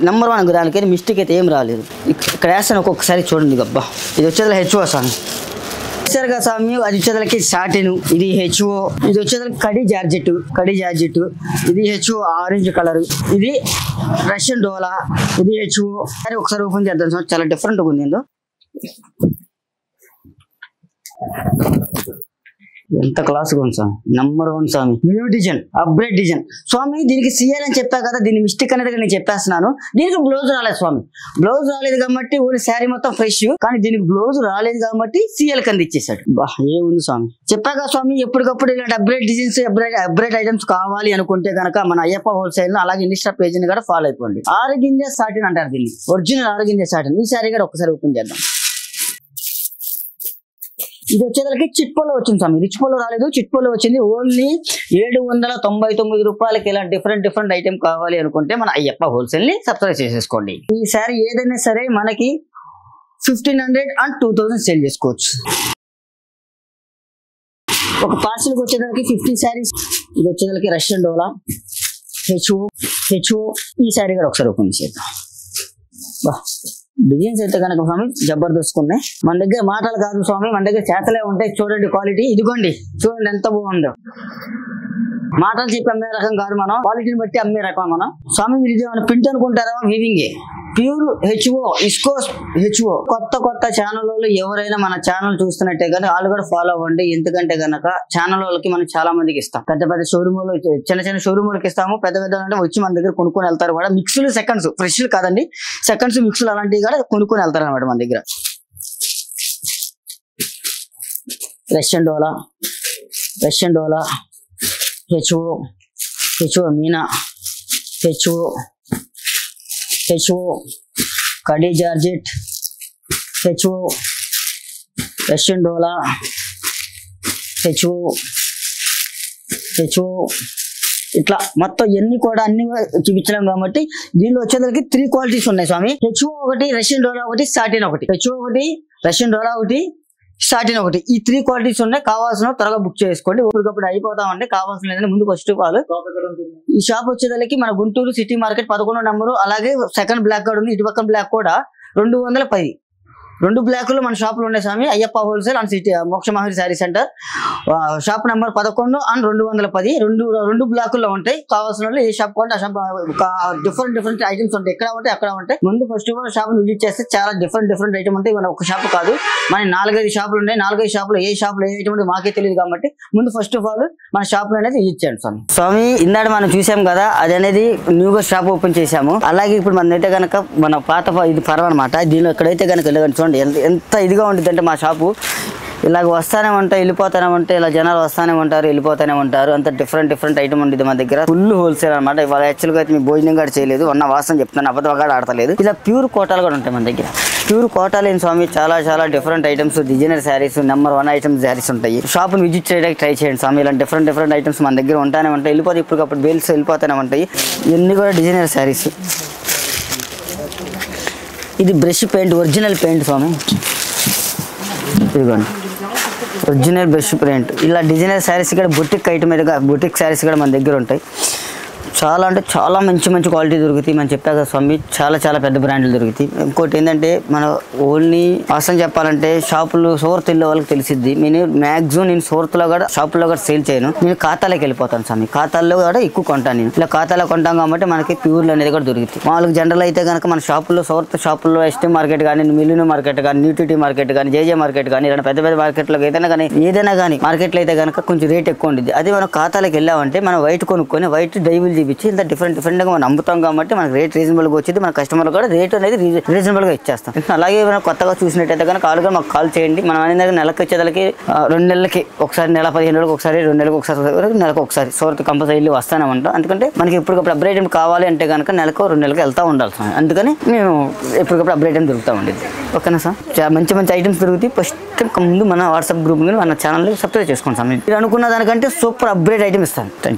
Number 1 దానికైతే mistake అయితే ఏం రాలేదు. ఇక్కడ వేస్తాను ఒక్కొక్కసారి చూడండి. అబ్బా ఇది వచ్చేది హెచ్ఓ స్వామి. చూసారుగా స్వామి, అది వచ్చేదానికి సాటిన్, ఇది హెచ్ఓ, ఇది వచ్చేదానికి కడి జార్జెట్, ఇది హెచ్ఓ ఆరెంజ్ కలర్, ఇది రష్యన్ డోలా, ఇది హెచ్ఓ. సరే ఒకసారి ఓపెన్ చేద్దాం స్వామి, చాలా డిఫరెంట్గా ఉంది. ఎంత క్లాస్గా ఉంది స్వామి, నెంబర్ 1 స్వామి. న్యూ డిజైన్, అప్గ్రేడ్ డిజైన్ స్వామి. దీనికి సిఎల్ అని చెప్పా కదా, దీని మిస్టేక్ అనేది నేను చెప్పేస్తున్నాను. దీనికి బ్లౌజ్ రాలేదు స్వామి. బ్లౌజ్ రాలేదు కాబట్టి ఓన్లీ శారీ మొత్తం ఫ్రెష్, కానీ దీనికి బ్లౌజ్ రాలేదు కాబట్టి సిఎల్ కింద ఇచ్చేసాడు. ఏముంది స్వామి, చెప్పాక స్వామి ఎప్పటికప్పుడు ఇలాంటి అప్గ్రేడ్ డిజైన్స్, అప్గ్రేడ్ ఐటమ్స్ కావాలి అనుకుంటే కనుక మన అయ్యప్ప హోల్సేల్ అలాగే ఇన్స్టా పేజ్ ని కూడా ఫాలో అయిపోండి. 6 గింజ సాటిన్ అంటారు దీన్ని, ఒరిజినల్ 6 గింజ సాటిన్. ఈ శారీ కూడా ఒకసారి ఓపెన్ చేద్దాం. ఇది వచ్చేదానికి చిట్పోలో వచ్చింది స్వామి, రిచ్ పోలో రాలేదు, చిట్పోలో వచ్చింది. ఓన్లీ 799 రూపాయలకి ఇలా డిఫరెంట్ ఐటమ్ కావాలి అనుకుంటే మన అయ్యప్ప హోల్సేల్ ని సబ్స్క్రైబ్ చేసేసుకోండి. ఈ సారీ ఏదైనా సరే మనకి 1500 అండ్ 2000 సేల్ చేసుకోవచ్చు. ఒక పార్సల్కి వచ్చేదానికి 50 శారీస్. ఇది వచ్చేదానికి రష్యన్ డోలా, హెచ్ఓ. ఈ శారీ కూడా ఒకసారి ఓపెన్ చేద్దాం. డిజైన్స్ అయితే కనుక స్వామి జబర్దస్త్ ఉన్నాయి. మన దగ్గర మాటలు కాదు స్వామి, మన దగ్గర చేతలే ఉంటాయి. చూడండి క్వాలిటీ, ఇదిగోండి చూడండి ఎంత బాగుందో. మాటలు చెప్పి అమ్మే రకం కాదు మనం, క్వాలిటీని బట్టి అమ్మే రకం మనం. స్వామి మీరు ఇది ఏమైనా ప్రింట్ అనుకుంటారా? Weaving pure HO, ఇస్కోస్ HO. కొత్త ఛానల్ వాళ్ళు ఎవరైనా మన ఛానల్ చూస్తున్నట్టే కానీ వాళ్ళు కూడా ఫాలో అవ్వండి. ఎందుకంటే కనుక ఛానల్ వాళ్ళకి మనం చాలా మందికి ఇస్తాం. పెద్ద షోరూమ్లు, చిన్న షోరూమ్లకి ఇస్తాము. పెద్ద అంటే వచ్చి మన దగ్గర కొనుక్కొని వెళ్తారు కూడా. మిక్స్లు సెకండ్స్, ఫ్రెష్లు కాదండి, సెకండ్స్ మిక్స్లు అలాంటివి కూడా కొనుక్కొని వెళ్తారు అనమాట మన దగ్గర. రష్యన్ డోలా, హెచ్ఓ మీనా, హెచ్ఓ కడి జార్జెట్, హెచ్ఓ రష్యన్ డోలా, హెచ్ఓ ఇట్లా మొత్తం ఎన్ని కూడా అన్ని చూపించలేం కాబట్టి దీనిలో వచ్చేసరికి 3 క్వాలిటీస్ ఉన్నాయి స్వామి. హెచ్ఓ ఒకటి, రష్యన్ డోలా ఒకటి, సాటిన్ ఒకటి. హెచ్ఓ ఒకటి, రష్యన్ డోలా ఒకటి, సాటిన్ ఒకటి. ఈ 3 క్వాలిటీస్ ఉన్నాయి. కావాల్సిన త్వరగా బుక్ చేసుకోండి. ఒకటికప్పుడు అయిపోతామంటే కావాల్సిన లేదంటే ముందు ఫస్ట్ కాల్. ఈ షాప్ వచ్చేదానికి మన గుంటూరు సిటీ మార్కెట్ 11వ నెంబరు. అలాగే సెకండ్ బ్లాక్ కూడా ఉంది, ఇటు పక్కన బ్లాక్ కూడా 210. 2 బ్లాకులు మన షాపులు ఉన్నాయి స్వామి. Ayyappa wholesale and city Moksha Mahari sari centre. Shop number 11 and 210. రెండు బ్లాకుల్లో ఉంటాయి. కావాల్సిన వాళ్ళు ఏ షాప్ కొంటే ఆ షాప్ డిఫరెంట్ ఐటమ్స్ ఉంటాయి. ఎక్కడ ఉంటే అక్కడ ఉంటాయి. ముందు ఫస్ట్ షాప్ విజిట్ చేస్తే చాలా డిఫరెంట్ ఐటమ్ ఉంటాయి. మన ఒక షాప్ కాదు, మన 4-5 షాపులు ఉన్నాయి. 4-5 షాపులు ఏ షాపులో ఏ ఐటమ్ ఉంటే మాకే తెలియదు కాబట్టి ముందు ఫస్ట్ ఆఫ్ ఆల్ మన షాప్ అనేది విజిట్ చేయండి స్వామి. ఇందాక మనం చూసాం కదా, అది అనేది న్యూగా షాప్ ఓపెన్ చేసాము. అలాగే ఇప్పుడు మన అయితే కనుక మన పాత ఇది పర్వనమాట. దీనిలో ఎక్కడైతే కనుక చూడండి ఎంత ఇదిగా ఉంటుంది అంటే మా షాపు. ఇలాగ వస్తానే ఉంటాయి, వెళ్ళిపోతానే ఉంటాయి. ఇలా జనాలు వస్తానే ఉంటారు, వెళ్ళిపోతానే ఉంటారు. అంత డిఫరెంట్ ఐటమ్ ఉంటుంది మన దగ్గర. ఫుల్ హోల్సేల్ అనమాట. ఇవాళ యాక్చువల్గా అయితే మీ భోజనం కూడా చేయలేదు, ఉన్న వాసన చెప్తున్నాను, అబద్ధం కూడా ఆడతలేదు. ఇలా ప్యూర్ కోటాలు కూడా ఉంటాయి మన దగ్గర. ప్యూర్ కోటాలు ఏం స్వామి, చాలా different items, designer saris, number 1 items saris ఉంటాయి. షాప్ని విజిట్ చేయడానికి ట్రై చేయండి స్వామి. ఇలా డిఫరెంట్ ఐటమ్స్ మన దగ్గర ఉంటానే ఉంటాయి. వెళ్ళిపోతే ఇప్పటికప్పుడు బేల్స్ వెళ్ళిపోతానే ఉంటాయి. ఇవన్నీ కూడా డిజైనర్ శారీస్. ఇది బ్రష్ పెయింట్, ఒరిజినల్ పెయింట్ స్వామి. ఇదిగోండి ఒరిజినల్ బ్రష్ పెయింట్. ఇలా డిజైనర్ శారీస్ కూడా బుటిక్ ఐటమ్ మీద బుటిక్ శారీస్ కూడా మన దగ్గర ఉంటాయి. చాలా అంటే చాలా మంచి క్వాలిటీ దొరుకుతాయి. మనం చెప్పాక స్వామి చాలా పెద్ద బ్రాండ్లు దొరుకుతాయి. ఇంకోటి ఏంటంటే మన ఓన్లీ అసలు చెప్పాలంటే షాపులు సోర్త్ వెళ్ళే వాళ్ళకి తెలిసిద్ది. నేను మ్యాక్సిమం నేను సోర్త్లో కూడా షాపులో కూడా సేల్ చేయను. నేను ఖాతాలోకి వెళ్ళిపోతాను స్వామి. ఖాతాల్లో కూడా ఎక్కువ కొంటాను నేను. ఇలా ఖాతాలో కొంటాం కాబట్టి మనకి ప్యూర్లు అనేది కూడా దొరుకుతాయి. మామూలుగా జనరల్ అయితే కనుక మన షాపుల్లో సోర్త్ షాపుల్లో ఎస్టీ మార్కెట్ కానీ, మిల్లును మార్కెట్ కానీ, న్యూటీటీ మార్కెట్ కానీ, జేజే మార్కెట్ కానీ, ఇలా పెద్ద మార్కెట్లోకి ఏదైనా కానీ మార్కెట్లో అయితే కనుక కొంచెం రేట్ ఎక్కువ ఉంటుంది. అదే మనం ఖాతాలోకి వెళ్ళామంటే మనం వైట్ కొనుక్కొని వైట్ డైబుల్ చూపించి ఇంత డిఫరెంట్గా మనం అమ్ముతాం కాబట్టి మనకు రేట్ రీజనబుల్గా వచ్చింది. మన కస్టమర్లు కూడా రేట్ అనేది రీజనబుల్గా ఇచ్చేస్తాం. అలాగే మనం కొత్తగా చూసినట్టయితే కనుక ఆలుగా మాకు కాల్ చేయండి. మనం అనేది నెలకు వచ్చేదానికి 2 నెలలకి ఒకసారి, నెల 15 రోజులకు ఒకసారి, 2 నెలలకు ఒకసారి, నెలకు ఒకసారి సోర్త్ కంపల్సరీ వస్తానే ఉంటాం. ఎందుకంటే మనకి ఎప్పటికప్పుడు అప్డేట్ కావాలి అంటే కనుక నెలకు 2 నెలలకు వెళ్తూ ఉండాలి సార్. అందుకని మేము ఎప్పటికప్పుడు అప్డేట్ దొరుకుతూ ఉండేది. ఓకేనా సార్? చాలా మంచి ఐటమ్స్ దొరుకుతాయి. ఫస్ట్ ముందు మన వాట్సాప్ గ్రూప్ మన ఛానల్ని సబ్స్క్రైబ్ చేసుకోండి సార్. మీరు అనుకున్న దానికంటే సూపర్ అప్గ్రేడ్ ఐటమ్ ఇస్తాను. Thank you.